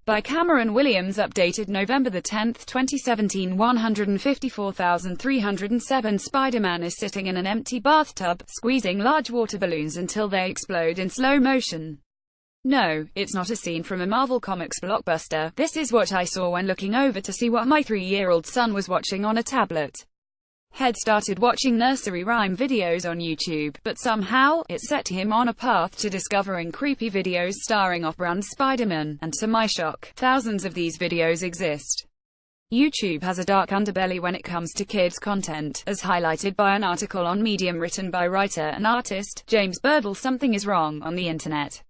By Cameron Williams, updated November 10, 2017. 154,307. Spider-Man is sitting in an empty bathtub, squeezing large water balloons until they explode in slow motion. No, it's not a scene from a Marvel Comics blockbuster. This is what I saw when looking over to see what my 3-year-old son was watching on a tablet. Head started watching nursery rhyme videos on YouTube, but somehow, it set him on a path to discovering creepy videos starring off-brand Spider-Man, and to my shock, thousands of these videos exist. YouTube has a dark underbelly when it comes to kids' content, as highlighted by an article on Medium written by writer and artist James Birdle. Something is wrong on the internet.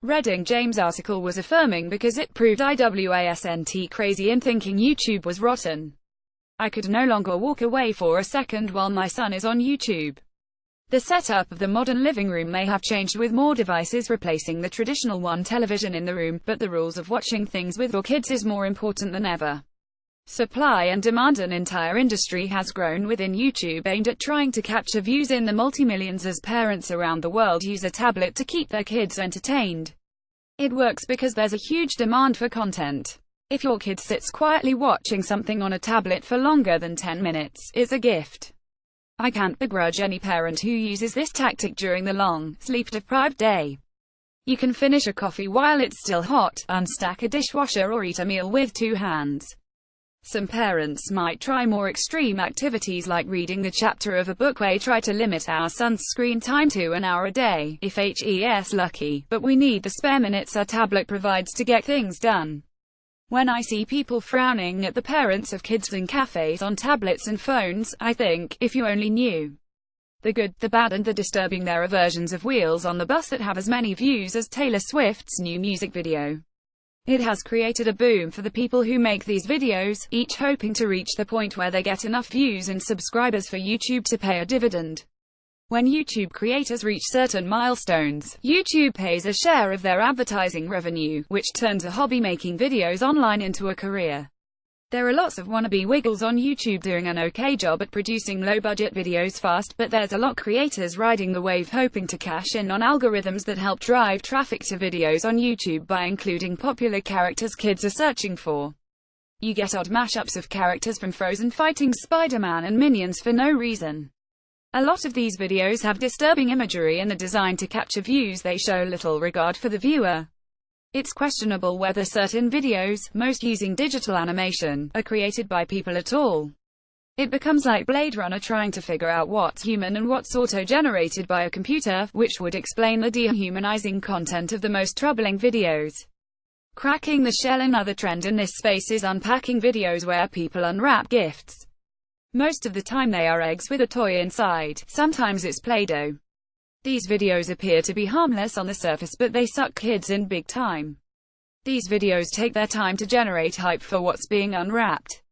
Reading James' article was affirming because it proved I wasn't crazy in thinking YouTube was rotten. I could no longer walk away for a second while my son is on YouTube. The setup of the modern living room may have changed, with more devices replacing the traditional one television in the room, but the rules of watching things with your kids is more important than ever. Supply and demand. An entire industry has grown within YouTube aimed at trying to capture views in the multi-millions as parents around the world use a tablet to keep their kids entertained. It works because there's a huge demand for content. If your kid sits quietly watching something on a tablet for longer than 10 minutes, it's a gift. I can't begrudge any parent who uses this tactic during the long, sleep-deprived day. You can finish a coffee while it's still hot, unstack a dishwasher, or eat a meal with 2 hands. Some parents might try more extreme activities like reading the chapter of a book. We try to limit our son's screen time to an hour a day, if he's lucky, but we need the spare minutes our tablet provides to get things done. When I see people frowning at the parents of kids in cafes on tablets and phones, I think, if you only knew the good, the bad and the disturbing. There are versions of Wheels on the Bus that have as many views as Taylor Swift's new music video. It has created a boom for the people who make these videos, each hoping to reach the point where they get enough views and subscribers for YouTube to pay a dividend. When YouTube creators reach certain milestones, YouTube pays a share of their advertising revenue, which turns a hobby making videos online into a career. There are lots of wannabe wiggles on YouTube doing an okay job at producing low-budget videos fast, but there's a lot creators riding the wave hoping to cash in on algorithms that help drive traffic to videos on YouTube by including popular characters kids are searching for. You get odd mashups of characters from Frozen fighting Spider-Man and Minions for no reason. A lot of these videos have disturbing imagery and are designed to capture views. They show little regard for the viewer. It's questionable whether certain videos, most using digital animation, are created by people at all. It becomes like Blade Runner trying to figure out what's human and what's auto-generated by a computer, which would explain the dehumanizing content of the most troubling videos. Cracking the shell. Another trend in this space is unpacking videos where people unwrap gifts. Most of the time they are eggs with a toy inside, sometimes it's Play-Doh. These videos appear to be harmless on the surface, but they suck kids in big time. These videos take their time to generate hype for what's being unwrapped,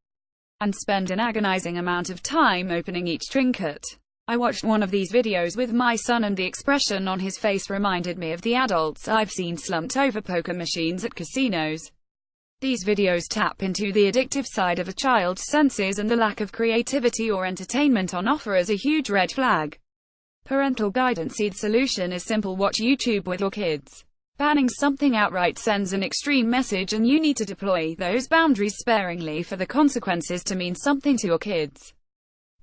and spend an agonizing amount of time opening each trinket. I watched one of these videos with my son and the expression on his face reminded me of the adults I've seen slumped over poker machines at casinos. These videos tap into the addictive side of a child's senses, and the lack of creativity or entertainment on offer is a huge red flag. Parental guidance. The solution is simple: watch YouTube with your kids. Banning something outright sends an extreme message, and you need to deploy those boundaries sparingly for the consequences to mean something to your kids.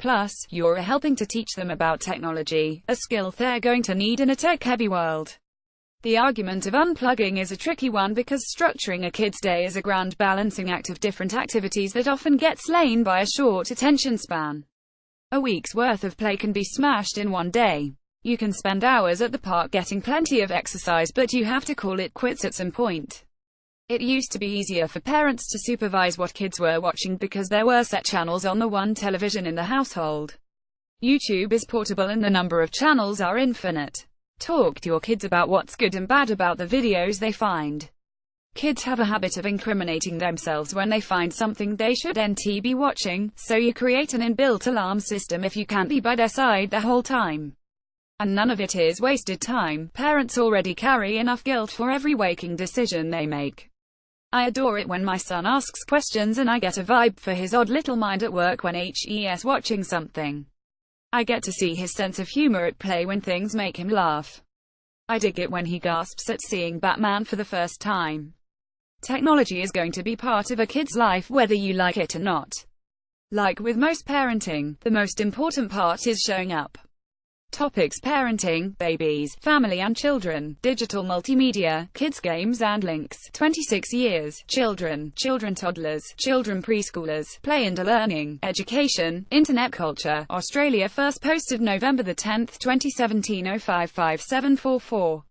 Plus, you're helping to teach them about technology, a skill they're going to need in a tech-heavy world. The argument of unplugging is a tricky one because structuring a kid's day is a grand balancing act of different activities that often get slain by a short attention span. A week's worth of play can be smashed in one day. You can spend hours at the park getting plenty of exercise, but you have to call it quits at some point. It used to be easier for parents to supervise what kids were watching because there were set channels on the one television in the household. YouTube is portable and the number of channels are infinite. Talk to your kids about what's good and bad about the videos they find. Kids have a habit of incriminating themselves when they find something they shouldn't be watching, so you create an inbuilt alarm system if you can't be by their side the whole time. And none of it is wasted time. Parents already carry enough guilt for every waking decision they make. I adore it when my son asks questions and I get a vibe for his odd little mind at work when he's watching something. I get to see his sense of humor at play when things make him laugh. I dig it when he gasps at seeing Batman for the first time. Technology is going to be part of a kid's life whether you like it or not. Like with most parenting, the most important part is showing up. Topics: parenting, babies, family and children, digital multimedia, kids games and links, 26 years, children, toddlers, children preschoolers, play and learning, education, internet culture, Australia. First posted November 10, 2017. 055744.